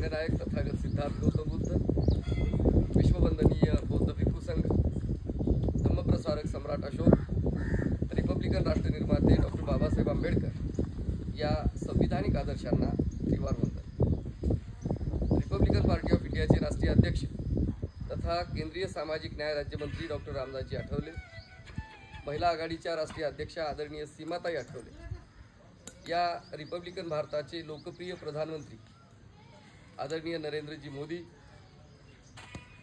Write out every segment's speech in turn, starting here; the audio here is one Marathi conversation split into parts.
रंगनायक तथागत सिद्धार्थ गौतम बुद्ध, विश्ववंदनीय बौद्ध भिक्खू संघ, धम्मप्रसारक सम्राट अशोक, रिपब्लिकन राष्ट्रनिर्माते डॉक्टर बाबासाहेब आंबेडकर या संविधानिक आदर्शांना त्रिवार वंदन। रिपब्लिकन पार्टी ऑफ इंडियाचे राष्ट्रीय अध्यक्ष तथा केंद्रीय सामाजिक न्याय राज्यमंत्री डॉक्टर रामदासजी आठवले, महिला आघाडीच्या राष्ट्रीय अध्यक्षा आदरणीय सीमाताई आठवले, या रिपब्लिकन भारताचे लोकप्रिय प्रधानमंत्री आदरणीय नरेंद्रजी मोदी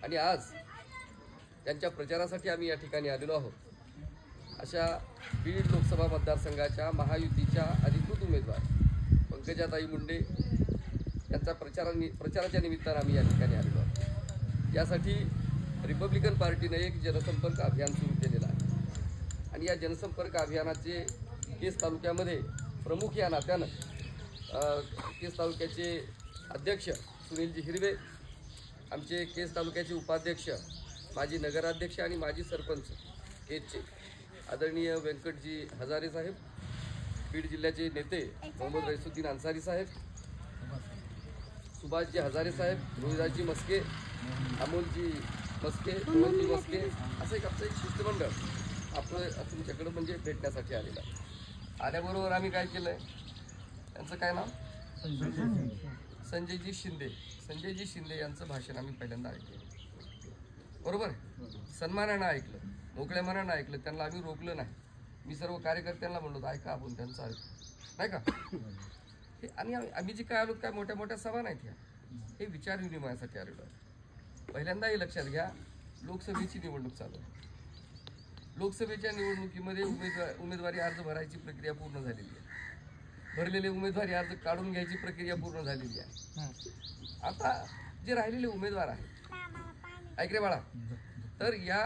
आणि आज त्यांच्या प्रचारासाठी आम्ही या ठिकाणी आलेलो आहोत। अशा बीड लोकसभा मतदारसंघाच्या महायुतीच्या अधिकृत उमेदवार पंकजाताई मुंडे यांचा प्रचाराच्या निमित्तानं आम्ही या ठिकाणी आलेलो आहोत। यासाठी रिपब्लिकन पार्टीने एक जनसंपर्क अभियान सुरू केलेलं आहे आणि या जनसंपर्क अभियानाचे केस तालुक्यामध्ये प्रमुख या नात्यानं केस तालुक्याचे अध्यक्ष सुनीलजी हिरवे, आमचे केस तालुक्याचे उपाध्यक्ष माजी नगराध्यक्ष आणि माजी सरपंच केसचे आदरणीय व्यंकटजी हजारे साहेब, बीड जिल्ह्याचे नेते मोहम्मद रईसुद्दीन अन्सारी साहेब, सुभाषजी हजारे साहेब, रोहिदासजी मस्के, अमोलजी मस्के, रोहनजी मस्के, असं आमचं एक शिष्टमंडळ आपलं तुमच्याकडं म्हणजे भेटण्यासाठी आलेलं आहे। आल्याबरोबर आम्ही काय केलं आहे, त्यांचं काय नाव संजयजी शिंदे, संजयजी शिंदे यांचं भाषण आम्ही पहिल्यांदा ऐकलं। बरोबर, सन्मानानं ऐकलं, मोकळ्या मनानं ऐकलं, त्यांना आम्ही रोखलं नाही। मी सर्व कार्यकर्त्यांना म्हणलो ऐका आपण त्यांचं ऐकू नाही का हे, आणि आम्ही जे काय आलो काय मोठ्या मोठ्या सभा नाहीत ह्या, हे विचार विनिमयासाठी आलेलो आहे। पहिल्यांदा हे लक्षात घ्या, लोकसभेची निवडणूक चालू आहे। लोकसभेच्या निवडणुकीमध्ये उमेदवारी अर्ज भरायची प्रक्रिया पूर्ण झालेली आहे, भरलेले उमेदवारी अर्ज काढून घ्यायची प्रक्रिया पूर्ण झालेली आहे। आता जे राहिलेले उमेदवार आहेत, ऐक रे बाळा, तर या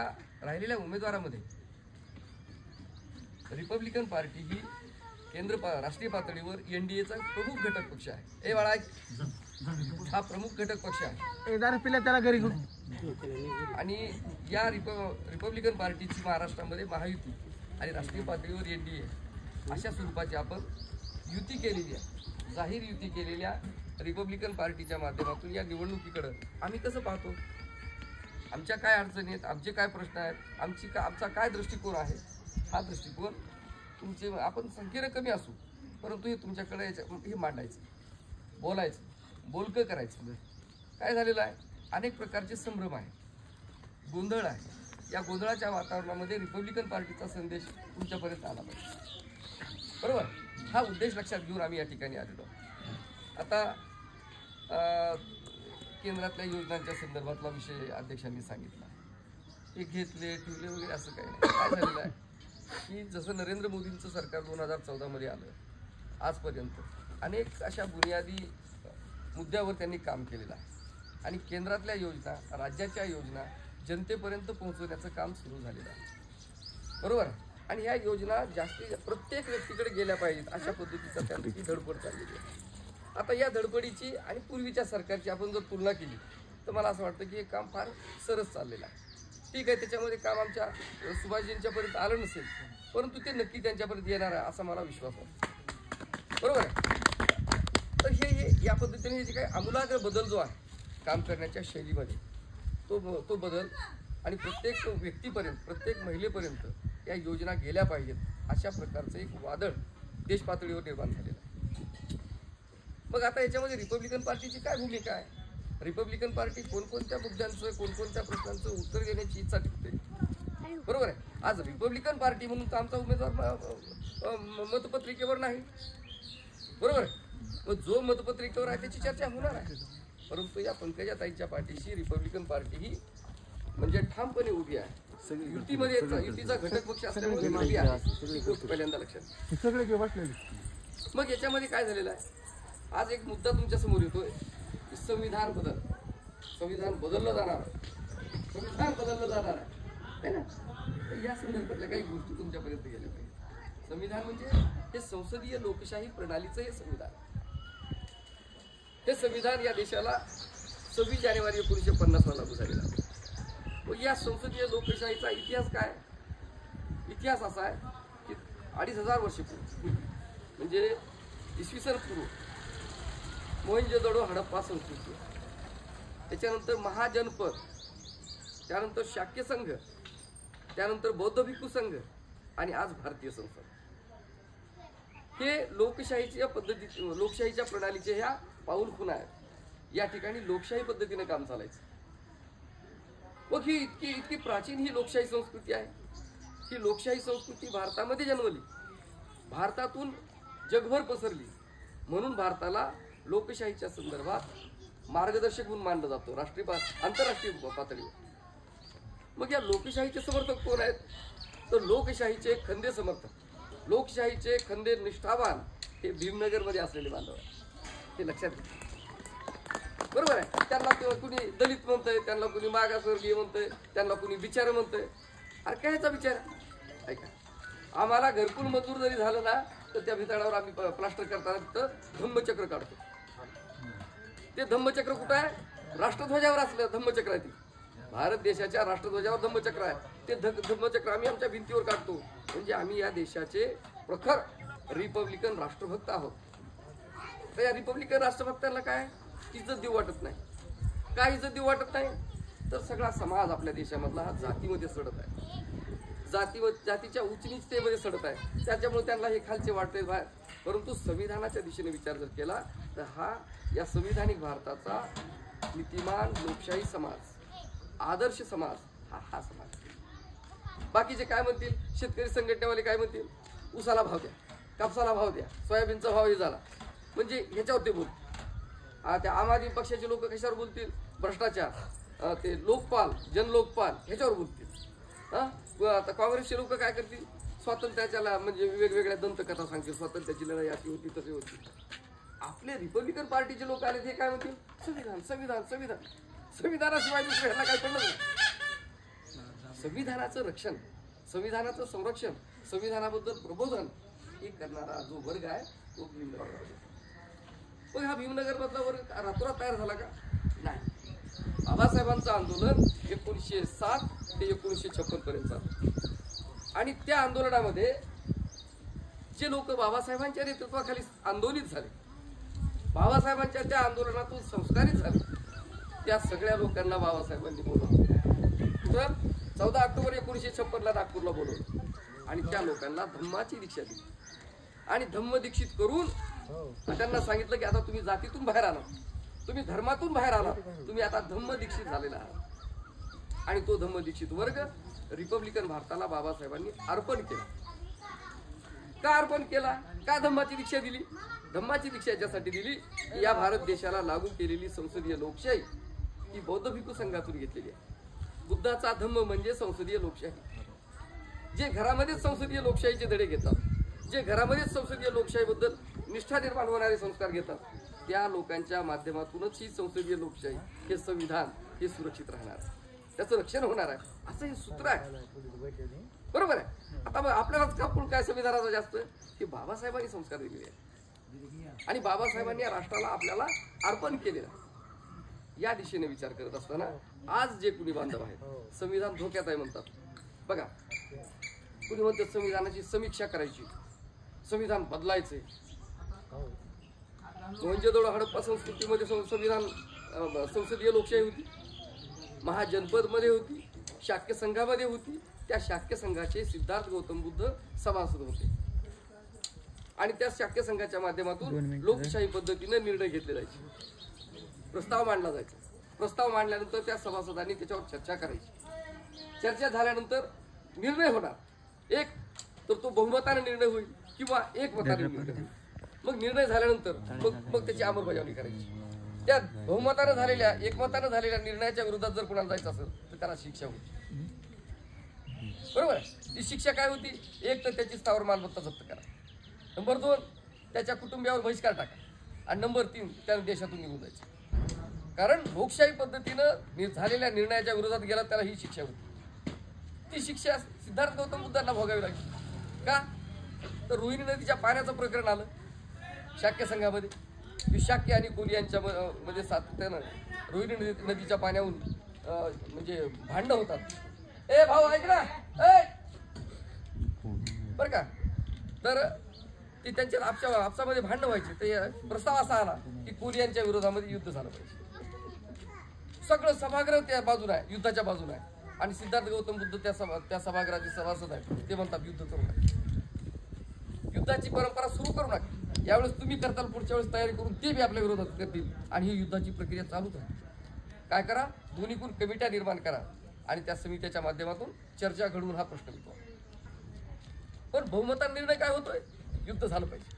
राहिलेल्या उमेदवारामध्ये रिपब्लिकन पार्टी ही राष्ट्रीय पातळीवर एनडीएचा प्रमुख घटक पक्ष आहे। ए बाळा, हा प्रमुख घटक पक्ष आहे त्याला घरी आणि या रिपब्लिकन पार्टीची महाराष्ट्रामध्ये महायुती आणि राष्ट्रीय पातळीवर एनडीए अशा स्वरूपाची आपण युती केलेली आहे। जाहीर युती केलेल्या रिपब्लिकन पार्टीच्या माध्यमातून या निवडणुकीकडं आम्ही कसं पाहतो, आमच्या काय अडचणी आहेत, आमचे काय प्रश्न आहेत, आमचा काय दृष्टिकोन आहे, हा दृष्टिकोन तुमचे आपण संख्येनं कमी असू परंतु हे तुमच्याकडे हे मांडायचं, बोलायचं, बोलकं करायचं। काय झालेलं आहे, अनेक प्रकारचे संभ्रम आहे, गोंधळ आहे। या गोंधळाच्या वातावरणामध्ये रिपब्लिकन पार्टीचा संदेश तुमच्यापर्यंत आला पाहिजे, बरोबर। हा उद्देश लक्षात घेऊन आम्ही या ठिकाणी आलेलो। आता केंद्रातल्या योजनांच्या संदर्भातला विषय अध्यक्षांनी सांगितला, हे घेतले ठेवले वगैरे असं काही नाही। काय झालेलं आहे की जसं नरेंद्र मोदींचं सरकार 2014 मध्ये आलं, आजपर्यंत अनेक अशा बुनियादी मुद्द्यावर त्यांनी काम केलेलं आहे आणि केंद्रातल्या योजना, राज्याच्या योजना जनतेपर्यंत पोहोचवण्याचं काम सुरू झालेलं आहे, बरोबर। आणि ह्या योजना प्रत्येक व्यक्तीकडे गेल्या पाहिजेत अशा पद्धतीचा त्यांची धडपड चाललेली आहे। आता या धडपडीची आणि पूर्वीच्या सरकारची आपण जर तुलना केली तर मला असं वाटतं की हे काम फार सरस चाललेलं आहे। ठीक आहे, त्याच्यामध्ये काम आमच्या सुभाषजींच्यापर्यंत आलं नसेल परंतु ते नक्की त्यांच्यापर्यंत येणार आहे असा मला विश्वास आहे, बरोबर आहे। तर हे या पद्धतीने जे काही आमूलाग्र बदल जो आहे काम करण्याच्या शैलीमध्ये, तो बदल आणि प्रत्येक व्यक्तीपर्यंत, प्रत्येक महिलेपर्यंत या योजना गेल्या पाहिजेत अशा प्रकारचं एक वादळ देश पातळीवर निर्माण झालेलं आहे। मग आता याच्यामध्ये रिपब्लिकन पार्टीची काय भूमिका आहे, रिपब्लिकन पार्टी कोणकोणत्या मुद्द्यांचं, कोणकोणत्या प्रश्नांचं उत्तर देण्याची इच्छा ठेवते, बरोबर आहे। आज रिपब्लिकन पार्टी म्हणून तर आमचा उमेदवार मतपत्रिकेवर नाही, बरोबर आहे। मग जो मतपत्रिकेवर आहे त्याची चर्चा होणार आहे, परंतु या पंकजाताईंच्या पाठीशी रिपब्लिकन पार्टी ही म्हणजे ठामपणे उभी आहे। युतीमध्ये युतीचा घटक पक्ष असल्यामुळे उभी आहे, पहिल्यांदा लक्षात सगळे बसलेले। मग याच्यामध्ये काय झालेलं आहे, आज एक मुद्दा तुमच्या समोर येतोय की संविधान बदललं जाणार, संविधान बदललं जाणार आहे ना। या संदर्भातल्या काही गोष्टी तुमच्यापर्यंत गेल्या पाहिजे। संविधान म्हणजे हे संसदीय लोकशाही प्रणालीचं हे संविधान, हे संविधान या देशाला 26 जानेवारी 1950 लागू झालेलं आहे। व या संसदीय लोकशाहीचा इतिहास काय, इतिहास असा आहे की 2500 वर्षपूर्वी म्हणजे इसवी सन पूर्व मोहनजोदडो हडप्पा संस्कृती, त्याच्यानंतर महाजनपद, त्यानंतर शाक्य संघ, त्यानंतर बौद्ध भिक्खू संघ आणि आज भारतीय संसद. हे लोकशाहीच्या पद्धती, लोकशाहीच्या प्रणालीचे ह्या पाऊलखुणा आहेत. या ठिकाणी लोकशाही पद्धतीने काम चालायचं. मग ही इतकी प्राचीन ही लोकशाही संस्कृती आहे. ही लोकशाही संस्कृती भारतामध्ये जन्मली, भारतातून जगभर पसरली. म्हणून भारताला लोकशाहीच्या संदर्भात मार्गदर्शक म्हणून मानलं जातं राष्ट्रीय आंतरराष्ट्रीय पातळीवर. मग या लोकशाहीचे समर्थक कोण आहेत? तर लोकशाहीचे खंदे समर्थक, लोकशाहीचे खंदे निष्ठावान हे भीमनगरमध्ये असलेले बांधव आहेत. हे लक्षात घ्या. बरोबर आहे. त्यांना कुणी दलित म्हणतंय, त्यांना कुणी मागासवर्गीय म्हणतंय, त्यांना कुणी बिचार म्हणतंय. अरे काय ह्याचा विचार? ऐका, आम्हाला घरकुल मंजूर जरी झालं ना तर त्या भिताडावर आम्ही प्लास्टर करताना तिथं धम्मचक्र काढतो. ते धम्मचक्र कुठं आहे? राष्ट्रध्वजावर असलं धम्मचक्र आहे. ती भारत देशाच्या राष्ट्रध्वजावर धम्मचक्र आहे. ते धम्मचक्र आम्ही आमच्या भिंतीवर काढतो. म्हणजे आम्ही या देशाचे प्रखर रिपब्लिकन राष्ट्रभक्त आहोत. तर या रिपब्लिकन राष्ट्रभक्तांना काय इज्जत देऊ वाटत नाही. काय इज्जत देऊ वाटत नाही? तर सगळा समाज आपल्या देशामधला हा जातीमध्ये सडत आहे, जातीच्या उच्चनीचतेमध्ये सडत आहे. त्याच्यामुळे त्यांना हे खालचे वाटते बाहेर. परंतु संविधानाच्या दिशेने विचार जर केला तर हा या संविधानिक भारताचा नीतिमान लोकशाही समाज, आदर्श समाज हा समाज. बाकीचे काय म्हणतील? शेतकरी संघटनेवाले काय म्हणतील? ऊसाला भाव द्या, कापसाला भाव द्या, सोयाबीनचा भावही झाला. म्हणजे ह्याच्यावर ते बोलतील. त्या आम आदमी पक्षाचे लोक कशावर बोलतील? भ्रष्टाचार, ते लोकपाल, जनलोकपाल ह्याच्यावर बोलतील. आता काँग्रेसचे लोक काय करतील? स्वातंत्र्याच्या म्हणजे वेगवेगळ्या दंतकथा सांगतील, स्वातंत्र्याची लढाई अशी होती तशी होती. आपले रिपब्लिकन पार्टीचे लोक आले ते काय म्हणतील? संविधान संविधान संविधान. संविधानाशिवाय दुसऱ्यांना काय पडलं नाही. संविधानाचं रक्षण, संविधानाचं संरक्षण, संविधानाबद्दल प्रबोधन हे करणारा जो वर्ग आहे तो भीमनगर. मग हा भीमनगर मधला वर्ग रातोरात तयार झाला का? नाही. बाबासाहेबांचं आंदोलन 1907 ते 1956 पर्यंत चाललं. आणि त्या आंदोलनामध्ये जे लोक बाबासाहेबांच्या नेतृत्वाखाली आंदोलित झाले, बाबासाहेबांच्या त्या आंदोलनातून संस्कारित झाले, त्या सगळ्या लोकांना बाबासाहेबांनी बोलवलं. तर 14 ऑक्टोबर 1956 नागपूरला बोलवलं आणि त्या लोकांना धम्माची दीक्षा दिली. आणि धम्म दीक्षित करून त्यांना सांगितलं की आता तुम्ही जातीतून बाहेर आला, तुम्ही धर्मातून बाहेर आला, तुम्ही आता धम्म दीक्षित झालेला आहात. आणि तो धम्म दीक्षित वर्ग रिपब्लिकन भारताला बाबासाहेबांनी अर्पण केला. का अर्पण केला? का धम्माची दीक्षा दिली? धम्माची दीक्षा याच्यासाठी दिली की या भारत देशाला लागू केलेली संसदीय लोकशाही ही बौद्ध भिक्खू संघातून घेतलेली आहे. बुद्धाचा धम्म म्हणजे संसदीय लोकशाही. जे घरामध्येच संसदीय लोकशाहीचे धडे घेतात, जे घरामध्येच संसदीय लोकशाहीबद्दल निष्ठा निर्माण होणारे संस्कार घेतात, त्या लोकांच्या माध्यमातूनच ही संसदीय लोकशाही, हे संविधान हे सुरक्षित राहणार आहे, त्याचं रक्षण होणार आहे, असं हे सूत्र आहे. बरोबर आहे. आता आपल्यालाच का काय संविधानाचा जास्त? हे बाबासाहेबांनी संस्कार दिलेले आहेत आणि बाबासाहेबांनी या राष्ट्राला आपल्याला अर्पण केलेलं आहे. या दिशेने विचार करत असताना आज जे कुणी बांधव आहेत संविधान धोक्यात आहे म्हणतात. बघा, कुणी म्हणतात संविधानाची समीक्षा करायची, संविधान बदलायचे. मोहनजोदडो हडप्पा संस्कृतीमध्ये संविधान संसदीय लोकशाही होती, महाजनपद मध्ये होती, शाक्य संघामध्ये होती. त्या शाक्य संघाचे सिद्धार्थ गौतम बुद्ध सभासद होते आणि त्या शाक्य संघाच्या माध्यमातून लोकशाही पद्धतीने निर्णय घेतले जायचे, प्रस्ताव मांडला जायचा. प्रस्ताव मांडल्यानंतर त्या सभासदांनी त्याच्यावर चर्चा करायची. चर्चा झाल्यानंतर निर्णय होणार. एक तर तो बहुमताने निर्णय होईल किंवा एकमताने निर्णय होईल. मग निर्णय झाल्यानंतर मग त्याची अंमलबजावणी करायची. त्या बहुमताने झालेल्या, एकमताने झालेल्या निर्णयाच्या विरोधात जर कुणाला जायचं असेल तर त्याला शिक्षा होती. बरोबर. ती शिक्षा काय होती? एक तर त्याची स्थावर मालमत्ता जप्त करा, नंबर 2 त्याच्या कुटुंबियावर बहिष्कार टाका आणि नंबर 3 त्याने देशातून निघून जायचे. कारण लोकशाही पद्धतीनं झालेल्या निर्णयाच्या विरोधात गेला त्याला ही शिक्षा होती. ती शिक्षा सिद्धार्थ गौतम बुद्धांना भोगावी लागली. का? तर रोहिणी नदीच्या पाण्याचं प्रकरण आलं शाक्य संघामध्ये. शाक्य आणि कोली यांच्या मध्ये सातत्यानं रोहिणी नदीच्या पाण्याहून म्हणजे भांडणं होतात. ए भाऊ ऐक ना, बर का. तर ते त्यांच्या आपसामध्ये भांडणं व्हायचे. ते प्रस्ताव असा आला की कोरियांच्या विरोधामध्ये युद्ध झालं पाहिजे. सगळं सभागृह त्या बाजूला आहे, युद्धाच्या बाजूला आहे. आणि सिद्धार्थ गौतम बुद्ध त्या सभागृहाचे सभासद आहेत. ते म्हणतात युद्ध करू नका, युद्धाची परंपरा सुरू करू नका. यावेळेस तुम्ही करताल, पुढच्या वेळेस तयारी करून ते बी आपल्या विरोधात करतील आणि ही युद्धाची प्रक्रिया चालूच आहे. काय करा, दोन्हीकडून कमिट्या निर्माण करा आणि त्या समित्याच्या माध्यमातून चर्चा घडवून हा प्रश्न मिटवा. पण बहुमताने निर्णय काय होतोय, युद्ध झालं पाहिजे.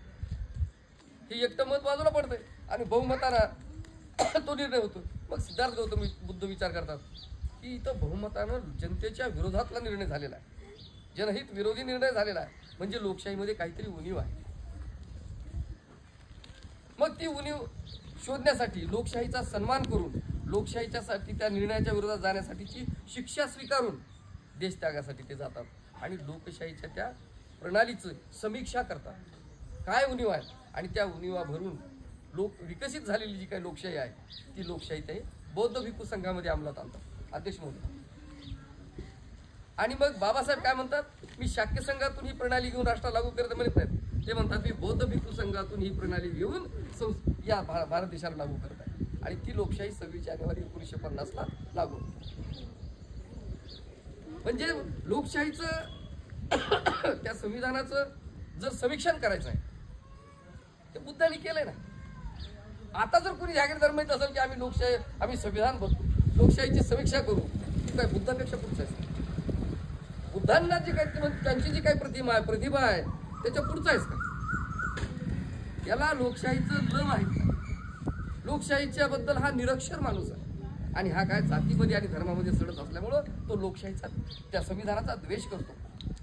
हे एकटं मत बाजूला पडतंय आणि बहुमताना तो निर्णय होतो. मग सिद्धार्थ गौतम बुद्ध विचार करतात की इथं बहुमतानं जनतेच्या विरोधातला निर्णय झालेला आहे, जनहित विरोधी निर्णय झालेला आहे, म्हणजे लोकशाहीमध्ये काहीतरी उणीव आहे. मग ती उणीव शोधण्यासाठी, लोकशाहीचा सन्मान करून, लोकशाहीच्यासाठी त्या निर्णयाच्या विरोधात जाण्यासाठीची शिक्षा स्वीकारून देशत्यागासाठी ते जातात आणि लोकशाहीच्या त्या प्रणालीचं समीक्षा करतात. काय उणीव आहे आणि त्या उणीवा भरून विकसित झालेली जी काही लोकशाही आहे ती लोकशाही ते बौद्ध भिक्खू संघामध्ये अंमलात आणतात अध्यक्ष महोदय. आणि मग बाबासाहेब काय म्हणतात, मी शाक्य संघातून ही प्रणाली घेऊन राष्ट्र लागू करत म्हणत नाहीत. ते म्हणतात मी बौद्ध भिक्खू संघातून ही प्रणाली घेऊन या भारत देशाला लागू करत आहे आणि ती लोकशाही 26 जानेवारी 1950 लागू. म्हणजे लोकशाहीचं त्या संविधानाचं जर समीक्षण करायचं आहे ते बुद्धांनी केलंय ना. आता जर कोणी जागीरदार माहित असेल की आम्ही संविधान बघू, लोकशाहीची समीक्षा करू, काय बुद्धापेक्षा पुढचं आहे. बुद्धांना जे काही त्यांची जी काही प्रतिभा आहे त्याच्या पुढचा आहेस का. याला लोकशाहीचं लव आहे. लोकशाहीच्या बद्दल हा निरक्षर माणूस आहे आणि हा काय जातीमध्ये आणि धर्मामध्ये सडत असल्यामुळं तो लोकशाहीचा, त्या संविधानाचा द्वेष करतो.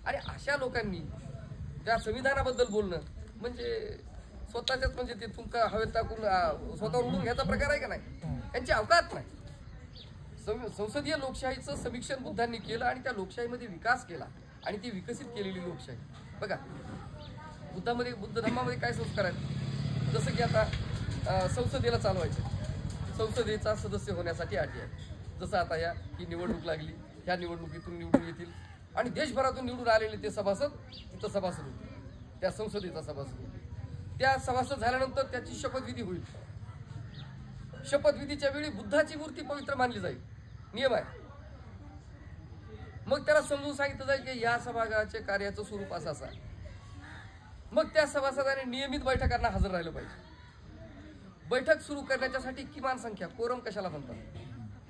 आणि अशा लोकांनी त्या संविधानाबद्दल बोलणं म्हणजे स्वतःच्याच म्हणजे ते तुमका हवेत टाकून स्वतःवर उडून घ्यायचा प्रकार आहे का नाही. त्यांची अवकात नाही. संसदीय लोकशाहीचं समीक्षण बुद्धांनी केलं आणि त्या लोकशाहीमध्ये विकास केला आणि ती विकसित केलेली लोकशाही बघा. बुद्ध धर्मामध्ये काय संस्कार आहेत, जसं की आता संसदेला चालवायचं, संसदेचा सदस्य होण्यासाठी अटी आहे. जसं आता ही निवडणूक लागली, ह्या निवडणुकीतून निवडून येतील आणि देशभरातून निवडून आलेले ते सभासद तिथं सभासद होते, त्या संसदेचा सभासद होते. त्या सभासद झाल्यानंतर त्याची शपथविधी होईल. शपथविधीच्या वेळी बुद्धाची मूर्ती पवित्र मानली जाईल, नियम आहे. मग त्याला समजून सांगितलं जाईल की या सभागृहाचे कार्याचं स्वरूप असं असं. मग त्या सभासदाने नियमित बैठकांना हजर राहिलं पाहिजे. बैठक सुरू करण्याच्यासाठी किमान संख्या, कोरम कशाला म्हणतात,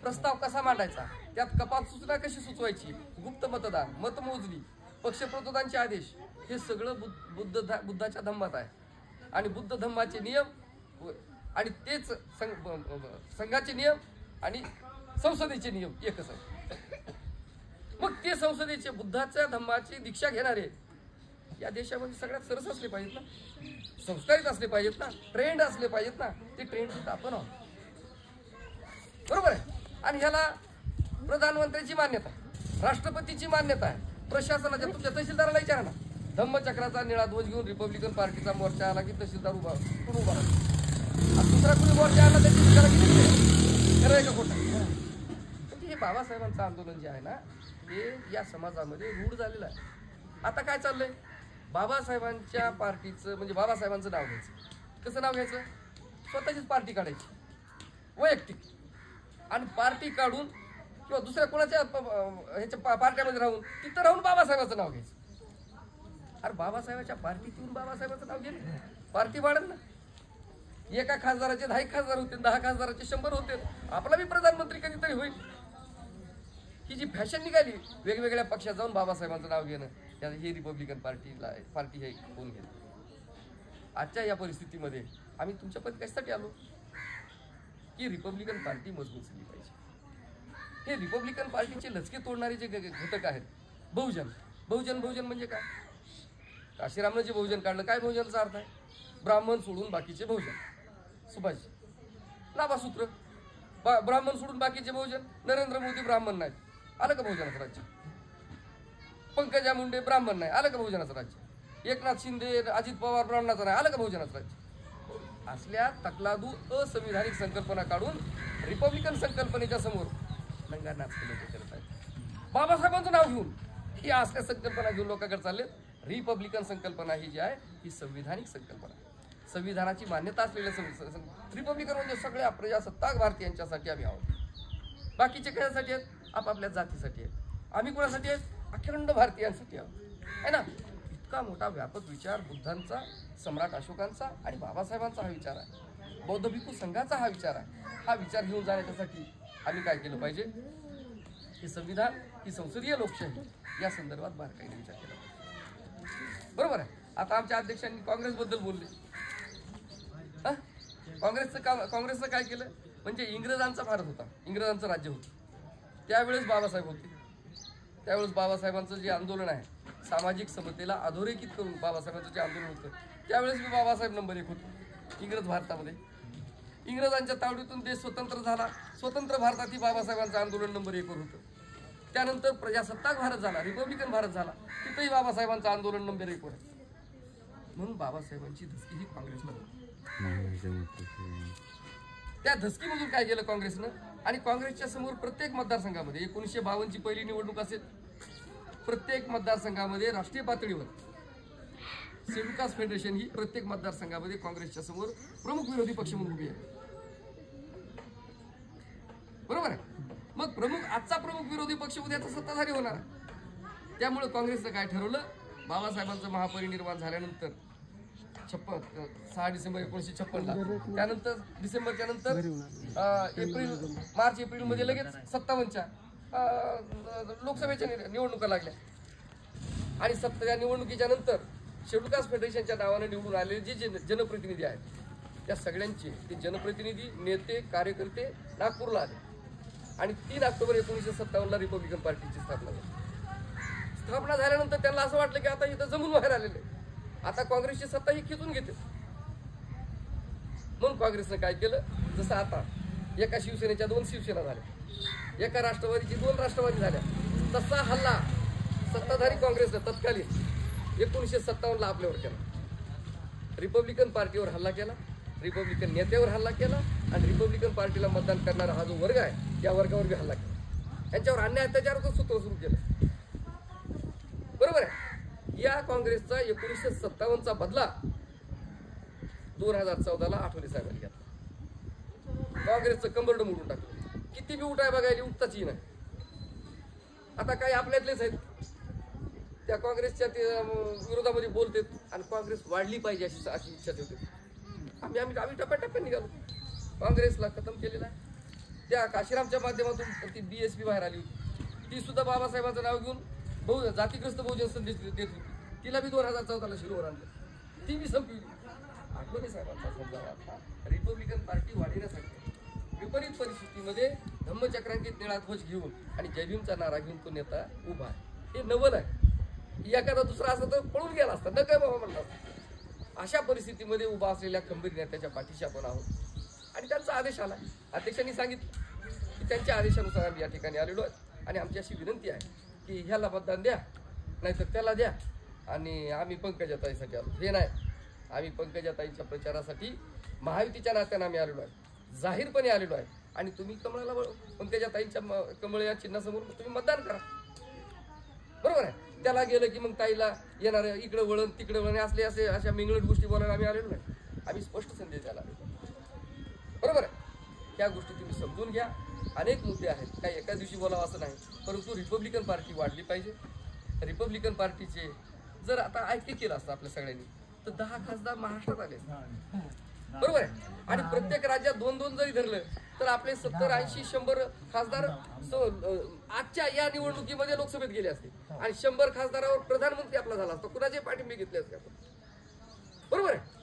प्रस्ताव कसा मांडायचा, त्यात कपात सूचना कशी सुचवायची, गुप्त मतदान, मतमोजणी, पक्षप्रतोदांचे आदेश, हे सगळं बुद्धाच्या धम्मात आहे. आणि बुद्ध धम्माचे नियम आणि तेच संघाचे नियम आणि संसदेचे नियम एकच आहे. मग ते संसदेचे बुद्धाच्या धम्माची दीक्षा घेणारे या देशामध्ये सगळ्यात सरस असले पाहिजेत ना, संस्कारित असले पाहिजेत ना, ट्रेंड असले पाहिजेत ना. ते ट्रेंड आपण आहोत, बरोबर आहे. आणि ह्याला प्रधानमंत्र्यांची मान्यता आहे, राष्ट्रपतीची मान्यता आहे, प्रशासनाच्या, तुमच्या तहसीलदाराला विचारा ना. धम्मचक्राचा निळा ध्वज घेऊन रिपब्लिकन पार्टीचा मोर्चा आला की तहसीलदार उभा आणि दुसरा कुणी मोर्चा आला त्याची विचारा किती खरं आहे का खोटं. हे बाबासाहेबांचं आंदोलन जे आहे ना हे या समाजामध्ये रूढ झालेलं आहे. आता काय चाललंय, बाबासाहेबांच्या पार्टीचं म्हणजे बाबासाहेबांचं नाव घ्यायचं. कसं नाव घ्यायचं, स्वतःचीच पार्टी काढायची वैयक्तिक, आणि पार्टी काढून किंवा दुसऱ्या कोणाच्या ह्याच्या पार्ट्यामध्ये राहून तिथं राहून बाबासाहेबांचं नाव घ्यायचं. अरे बाबासाहेबांच्या पार्टीत येऊन बाबासाहेबांचं नाव घेणे, पार्टी वाढेल ना. एका खासदाराचे 10 खासदार होते, 10 खासदाराचे 100 होते. आपला बी प्रधानमंत्री कधीतरी होईल. ही जी फॅशन निघाली वेगवेगळ्या पक्षात जाऊन बाबासाहेबांचं नाव घेणं, हे रिपब्लिकन पार्टी हे कोण घेणं. आजच्या या परिस्थितीमध्ये आम्ही तुमच्यापर्यंत कशासाठी आलो की रिपब्लिकन पार्टी मजबूत झाली पाहिजे. हे रिपब्लिकन पार्टीचे लचके तोडणारे जे घटक आहेत, बहुजन म्हणजे काय, काशीरामनं जे बहुजन काढलं, काय बहुजनचा अर्थ आहे, ब्राह्मण सोडून बाकीचे बहुजन. सुभाष लाभासूत्र, ब्राह्मण सोडून बाकीचे बहुजन. नरेंद्र मोदी ब्राह्मण नाहीत, आलं का बहुजनाचं राज्य. पंकजा मुंडे ब्राह्मण नाही, आलं का बहुजनाचं राज्य. एकनाथ शिंदे, अजित पवार ब्राह्मणाचं नाही, आलं का बहुजनाचं राज्य. असल्या तकलादू असंविधानिक संकल्पना काढून रिपब्लिकन संकल्पनेच्या समोर लंगानाच करत आहेत. बाबासाहेबांचं नाव घेऊन ही असल्या संकल्पना घेऊन लोकांकडे चालले रिपब्लिकन संकल्पना ही जी आहे ही संविधानिक संकल्पना आहे. संविधानाची मान्यता असलेल्या रिपब्लिकन म्हणजे सगळ्या प्रजासत्ताक भारतीयांच्यासाठी आम्ही आहोत. बाकीचे कशासाठी आहेत? आपापल्या जातीसाठी आहेत. आम्ही कोणासाठी आहेत? अखंड भारतीयांसाठी आहोत, आहे ना. इतका मोठा व्यापक विचार बुद्धांचा, सम्राट अशोकांचा आणि बाबासाहेबांचा हा विचार आहे. बौद्ध भिक्खू संघाचा हा विचार आहे. हा विचार घेऊन जाण्यासाठी आम्ही काय केलं पाहिजे? हे संविधान, ही संसदीय लोकशाही या संदर्भात बारकाईने विचार केला पाहिजे. बरोबर आहे. आता आमच्या अध्यक्षांनी काँग्रेसबद्दल बोलले. काँग्रेसचं काय केलं? म्हणजे इंग्रजांचा भारत होता, इंग्रजांचं राज्य होतं. त्यावेळेस बाबासाहेब होते. त्यावेळेस बाबासाहेबांचं जे आंदोलन आहे सामाजिक समतेला अधोरेखित करून बाबासाहेबांचं जे आंदोलन होतं त्यावेळेस मी बाबासाहेब नंबर 1 होतो इंग्रज भारतामध्ये. इंग्रजांच्या तावडीतून देश स्वतंत्र झाला. स्वतंत्र भारतातही बाबासाहेबांचं आंदोलन नंबर 1 वर होतं. त्यानंतर प्रजासत्ताक भारत झाला, रिपब्लिकन भारत झाला, तिथंही बाबासाहेबांचं आंदोलन नंबर 1 वर आहे. म्हणून बाबासाहेबांची धसकी ही काँग्रेसला होती. त्या धसकीमधून काय केलं काँग्रेसनं? आणि काँग्रेसच्या समोर प्रत्येक मतदारसंघामध्ये 1952ची पहिली निवडणूक असेल, प्रत्येक मतदारसंघामध्ये राष्ट्रीय पातळीवर शेड्यूल कास्ट फेडरेशन ही प्रत्येक मतदारसंघामध्ये काँग्रेसच्या समोर प्रमुख विरोधी पक्ष म्हणून उभी आहे. बरोबर आहे. मग आजचा प्रमुख विरोधी पक्ष उद्याचा सत्ताधारी होणार. त्यामुळे काँग्रेसनं काय ठरवलं? बाबासाहेबांचं महापरिनिर्वाण झाल्यानंतर 6 डिसेंबर 1956ला, त्यानंतर डिसेंबरच्या नंतर मार्च एप्रिल मध्ये लगेच 57च्या लोकसभेच्या निवडणुका लागल्या. आणि या निवडणुकीच्या नंतर शेड्यूल कास्ट फेडरेशनच्या नावाने निवडून आलेले जे जनप्रतिनिधी आहेत त्या सगळ्यांचे ते जनप्रतिनिधी, नेते, कार्यकर्ते नागपूरला आले. आणि 3 ऑक्टोबर 1957ला रिपब्लिकन पार्टीची स्थापना झाली. स्थापना झाल्यानंतर त्यांना असं वाटलं की आता इथं जमून बाहेर आलेलं आहे, आता काँग्रेसची सत्ता ही खेचून घेते. म्हणून काँग्रेसनं काय केलं? जसं आता एका शिवसेनेच्या 2 शिवसेना झाल्या, एका राष्ट्रवादीची 2 राष्ट्रवादी झाल्या, तसा हल्ला सत्ताधारी काँग्रेसनं तत्कालीन 1957ला आपल्यावर केला. रिपब्लिकन पार्टीवर हल्ला केला, रिपब्लिकन नेत्यावर हल्ला केला आणि रिपब्लिकन पार्टीला मतदान करणारा हा जो वर्ग आहे त्या वर्गावर बी हल्ला केला. त्यांच्यावर अन्याय अत्याचाराचं सूत्र सुरू केलं. बरोबर आहे. या काँग्रेसचा 1957चा बदला 2014ला आठवले साहेबांनी घेतला. काँग्रेसचं कंबरडं मोडून टाकलं. किती बी उठाय बघायला उठताची नाही. आता काही आपल्यातलेच आहेत त्या काँग्रेसच्या विरोधामध्ये बोलतात आणि काँग्रेस वाढली पाहिजे अशी इच्छा ठेवते. आम्ही टप्प्याटप्प्याने निघालो. काँग्रेसला खतम केलेला आहे. त्या काशीरामच्या माध्यमातून ती BSP बाहेर आली होती. ती सुद्धा बाबासाहेबांचं नाव घेऊन जातीग्रस्त बहुजन संदेश देत होती. तिला बी 2014ला शिरोवर आणलं, ती बी संपली. आठवले साहेबांचा समजा आता रिपब्लिकन पार्टी वाढवण्यासाठी विपरीत परिस्थितीमध्ये धम्मचक्रांकित निळा ध्वज घेऊन आणि जयभीमचा नारा घेऊन तो नेता उभा आहे. हे नवल आहे. एखादा दुसरा असं तर पळून गेला असता, न काय बाबा म्हणला असता. अशा परिस्थितीमध्ये उभा असलेल्या खंबीर नेत्याच्या पाठीशी आपण आहोत. आणि त्यांचा आदेश आला. अध्यक्षांनी सांगितलं की त्यांच्या आदेशानुसार आम्ही या ठिकाणी आलेलो आहे आणि आमची अशी विनंती आहे की ह्याला मतदान द्या, नाहीतर त्याला द्या. आणि आम्ही पंकजाताईसाठी आलो. हे नाही, आम्ही पंकजाताईंच्या प्रचारासाठी महायुतीच्या नात्याने आम्ही आलेलो आहे, जाहीरपणे आलेलो आहे. आणि तुम्ही कमळाला पंकजाताईंच्या कमळ या चिन्हासमोर तुम्ही मतदान करा. बरोबर आहे. त्याला गेलं की मग ताईला येणार इकडं वळण तिकडं वळण असले अशा मिंगळट गोष्टी बोलायला आम्ही आलेलो नाही. आम्ही स्पष्ट संदेश द्यायला आलेलो. बरोबर आहे. त्या गोष्टी तुम्ही समजून घ्या. अनेक मुद्दे आहेत, काही एका दिवशी बोलावं असं नाही. परंतु रिपब्लिकन पार्टी वाढली पाहिजे. रिपब्लिकन पार्टीचे जर आता ऐक्य केलं असतं आपल्या सगळ्यांनी तर 10 खासदार महाराष्ट्रात आले. बरोबर आहे. आणि प्रत्येक राज्यात 2-2 जरी धरलं तर आपले 70, 80, 100 खासदार आजच्या या निवडणुकीमध्ये लोकसभेत गेले असते आणि 100 खासदारावर प्रधानमंत्री आपला झाला असता. कुणाचे पाठिंबे घेतले असते आपण. बरोबर आहे.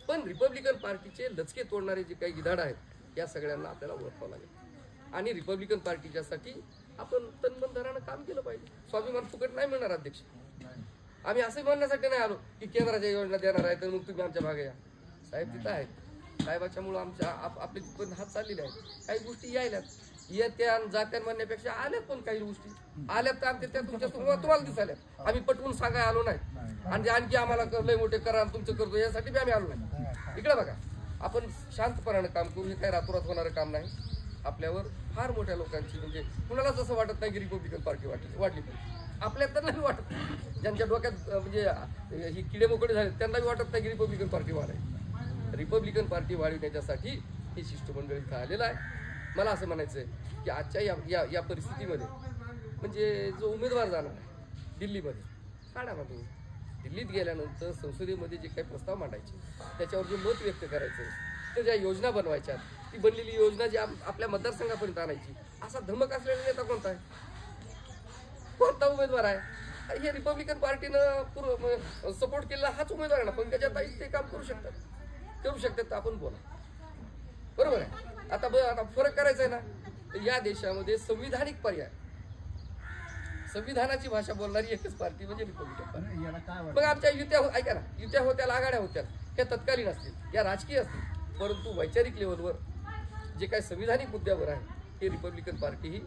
पण रिपब्लिकन पार्टीचे लचके तोडणारे जे काही गिधाड आहेत या सगळ्यांना आपल्याला ओळखावं लागेल. आणि रिपब्लिकन पार्टीच्यासाठी आपण तनमनधनानं काम केलं पाहिजे. स्वाभिमान फुकट नाही मिळणार अध्यक्ष. आम्ही असं म्हणण्यासाठी नाही आलो की केंद्राच्या योजना देणार आहे तर मग तुम्ही आमच्या भागे या. साहेब तिथं आहेत. साहेबाच्यामुळं आमच्या आपले तिथपर्यंत हात चाललेले आहेत. काही गोष्टी यायल्यात, येत्या जात्या म्हणण्यापेक्षा आल्यात. पण काही गोष्टी आल्यात तर आमच्या त्या तुमच्या तुम्हाला दिसाल्यात. आम्ही पटवून सांगाय आलो नाही आणि आणखी आम्हाला लय मोठे करा तुमचं करतो यासाठी बी आम्ही आलो नाही. इकडे बघा, आपण शांतपणानं काम करू. हे काही रातोरात होणारं काम नाही. आपल्यावर फार मोठ्या लोकांची म्हणजे कुणालाच असं वाटत नाही की रिपब्लिकन पार्टी वाढली पाहिजे. आपल्या त्यांना बी वाटत नाही. ज्यांच्या डोक्यात म्हणजे ही किडे मोकळे झाले त्यांना बी वाटत नाही की रिपब्लिकन पार्टी वाढावी. रिपब्लिकन पार्टी वाढविण्याच्यासाठी ही शिष्टमंडळ इथं आलेलं आहे. मला असं म्हणायचं आहे की आजच्या या परिस्थितीमध्ये म्हणजे जो उमेदवार जाणार आहे दिल्लीमध्ये, काढा ना तुम्ही. दिल्लीत गेल्यानंतर संसदेमध्ये जे काही प्रस्ताव मांडायचे, त्याच्यावर जे मत व्यक्त करायचं, त्या ज्या योजना बनवायच्या, ती बनलेली योजना जी आपल्या मतदारसंघापर्यंत आणायची, असा धमक असलेला नेता कोणता आहे? कोणता उमेदवार आहे? हे रिपब्लिकन पार्टीनं सपोर्ट केलेला हाच उमेदवार आहे ना. पंकजाताई ते काम करू शकतात तर आपण बोला, बरोबर आहे. आता फरक करायचा आहे ना, तर या देशामध्ये संविधानिक पर्याय, संविधानाची भाषा बोलणारी एकच पार्टी म्हणजे रिपब्लिकन पार्टी. मग आमच्या युत्या ऐका ना, युत्या होत्या, आघाड्या होत्या, त्या तत्कालीन असतील, या राजकीय असतील, परंतु वैचारिक लेवलवर जे काही संविधानिक मुद्द्यावर आहे हे रिपब्लिकन पार्टी ही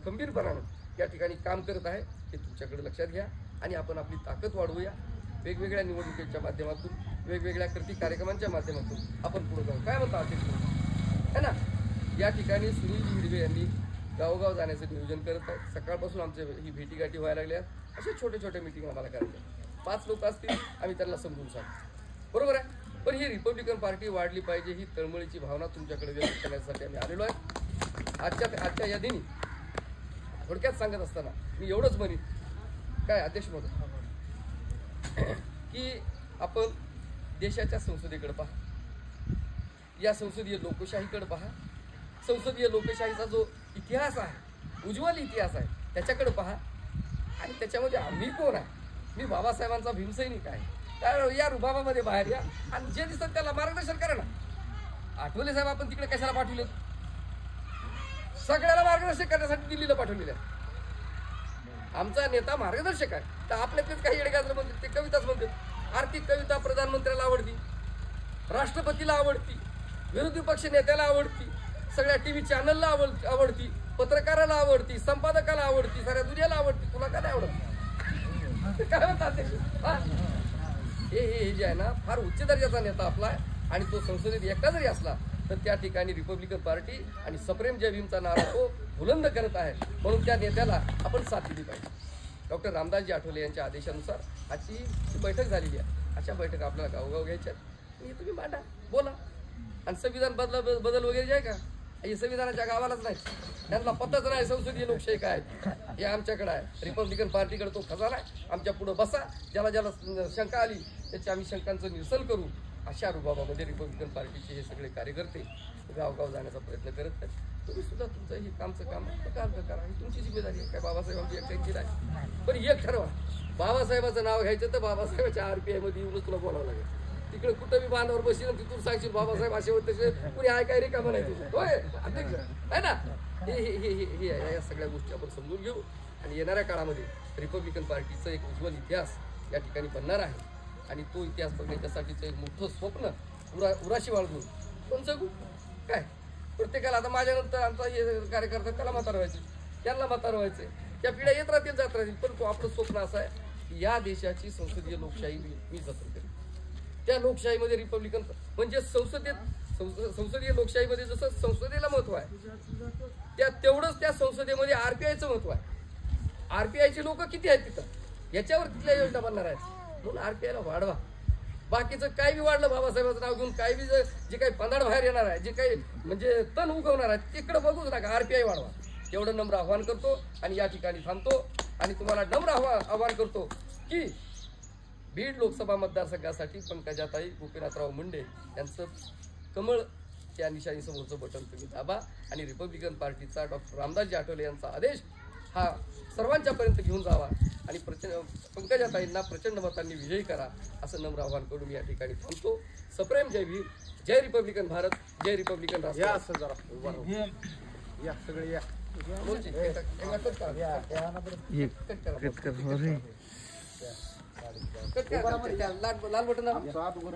खंबीरपणानं या ठिकाणी काम करत आहे. हे तुमच्याकडे लक्षात घ्या आणि आपण आपली ताकद वाढवूया. वेगवेगळ्या निवडणुकीच्या माध्यमातून, वेगवेगळ्या कृती कार्यक्रमांच्या माध्यमातून आपण पुढे जाऊ. काय म्हणता अध्यक्ष है ना? या ठिकाणी सुनीलजी हिरवे यांनी गावोगाव जाण्याचं नियोजन करत आहेत. सकाळपासून आमच्या ही भेटीगाठी व्हायला लागल्या. असे छोटे छोटे मिटिंग आम्हाला करायचे. 5 लोक असतील, आम्ही त्यांना समजून सांगतो, बरोबर आहे. पण ही रिपब्लिकन पार्टी वाढली पाहिजे ही तळमळीची भावना तुमच्याकडे व्यक्त करण्यासाठी आम्ही आलेलो आहे. आजच्या या दिनी थोडक्यात सांगत असताना मी एवढंच म्हणेन, काय अध्यक्ष महोदय, की आपण देशाच्या संसदेकडे पहा, या संसदीय लोकशाहीकडे पहा. संसदीय लोकशाहीचा जो इतिहास आहे, उज्ज्वल इतिहास आहे, त्याच्याकडे पहा. आणि त्याच्यामध्ये आम्ही कोण आहे? मी बाबासाहेबांचा भीमसैनिक आहे. तर या रुबाबामध्ये बाहेर या आणि जे दिसत त्याला मार्गदर्शन करा ना. आठवले साहेब आपण तिकडे कशाला पाठवले? सगळ्याला मार्गदर्शन करण्यासाठी दिल्लीला पाठवलेलं आहे. आमचा नेता मार्गदर्शक आहे. तर आपल्यातलेच काही येडेगाजर म्हणतात, ते कविताच म्हणतात. आर्थिक कविता प्रधानमंत्र्याला आवडती, राष्ट्रपतीला आवडती, विरोधी पक्ष नेत्याला आवडती, सगळ्या टीव्ही चॅनलला आवडती, पत्रकाराला आवडती, संपादकाला आवडती, साऱ्या दुनियाला आवडती. तुला काय आवडत? काय म्हणतात हे जे आहे ना, फार उच्च दर्जाचा नेता आपला आहे. आणि तो संसदेत एकटा जरी असला तर त्या ठिकाणी रिपब्लिकन पार्टी आणि सप्रेम जय भीमचा नारा तो बुलंद करत आहे. म्हणून त्या नेत्याला आपण साथ दिली पाहिजे. डॉक्टर रामदासजी आठवले यांच्या आदेशानुसार आजची बैठक झालेली आहे. अशा बैठक आपल्याला गावोगाव घ्यायच्या. तुम्ही मांडा, बोला. आणि संविधान बदल वगैरे जे आहे का, हे संविधानाच्या गावालाच नाही, त्यांना पत्ताच नाही संसदीय लोकशाही काय हे आमच्याकडे आहे. रिपब्लिकन पार्टीकडे तो खजाना आहे. आमच्या पुढे बसा, ज्याला शंका आली त्याची आम्ही शंकांचं निरसन करू. अशा रुबाबामध्ये रिपब्लिकन पार्टीचे हे सगळे कार्यकर्ते गावगाव जाण्याचा प्रयत्न करत आहेत. तुम्ही सुद्धा तुमचं हे कामचं काम करा, ही तुमची जिम्मेदारी आहे. काय बाबासाहेबांची एकट्यांची नाही. पण एक ठरवा, बाबासाहेबाचं नाव घ्यायचं तर बाबासाहेबाच्या RPI मध्ये येऊनच तुला बोलावं लागेल. तिकडे कुठं बी बांधावर बसशील आणि तिथून सांगशील बाबासाहेब असे होते, कुणी ऐकाय रे का म्हणायचं, होय अध्यक्ष आहे ना. हे या सगळ्या गोष्टी आपण समजून घेऊ. आणि येणाऱ्या काळामध्ये रिपब्लिकन पार्टीचं एक उज्ज्वल इतिहास या ठिकाणी बनणार आहे. आणि तो इतिहास बघण्याच्यासाठीचं एक मोठं स्वप्न उराशी बाळगून कोण जगू काय. प्रत्येकाला आता माझ्यानंतर आमचा हे कार्यकर्ता त्याला म्हातार व्हायचे, त्यांना म्हातार व्हायचे, त्या पिढ्या येत राहतील जात राहतील. पण तो आपलं स्वप्न असं आहे की या देशाची संसदीय लोकशाही मी जतन करेन. त्या लोकशाहीमध्ये रिपब्लिकन म्हणजे संसदीय लोकशाहीमध्ये जसं संसदेला महत्व आहे, तेवढंच त्या संसदेमध्ये RPIचं महत्व आहे. RPIचे लोक किती आहेत तिथं, याच्यावर तिथल्या योजना बनणार आहेत. म्हणून RPIला वाढवा. बाकीचं काय बी वाढलं बाबासाहेबांचं नाव घेऊन, काय बी जे काही पंधाड बाहेर येणार आहे, जे काही म्हणजे तण उगवणार आहे, तिकडे बघूच नका, RPI वाढवा. एवढं नम्र आव्हान करतो आणि या ठिकाणी थांबतो. आणि तुम्हाला नम्र आव्हान करतो की बीड लोकसभा मतदारसंघासाठी पंकजाताई गोपीनाथराव मुंडे यांचं कमळ त्या निशाणीसमोरचं बटन तुम्ही दाबा. आणि रिपब्लिकन पार्टीचा डॉक्टर रामदासजी आठवले यांचा आदेश हा सर्वांच्यापर्यंत घेऊन जावा आणि पंकजाताईंना प्रचंड मतांनी विजयी करा, असं नम्र आव्हान करून मी या ठिकाणी थांबतो. सप्रेम जय भीम, जय रिपब्लिकन भारत, जय रिपब्लिकन राष्ट्र. या सगळे या लाल बटन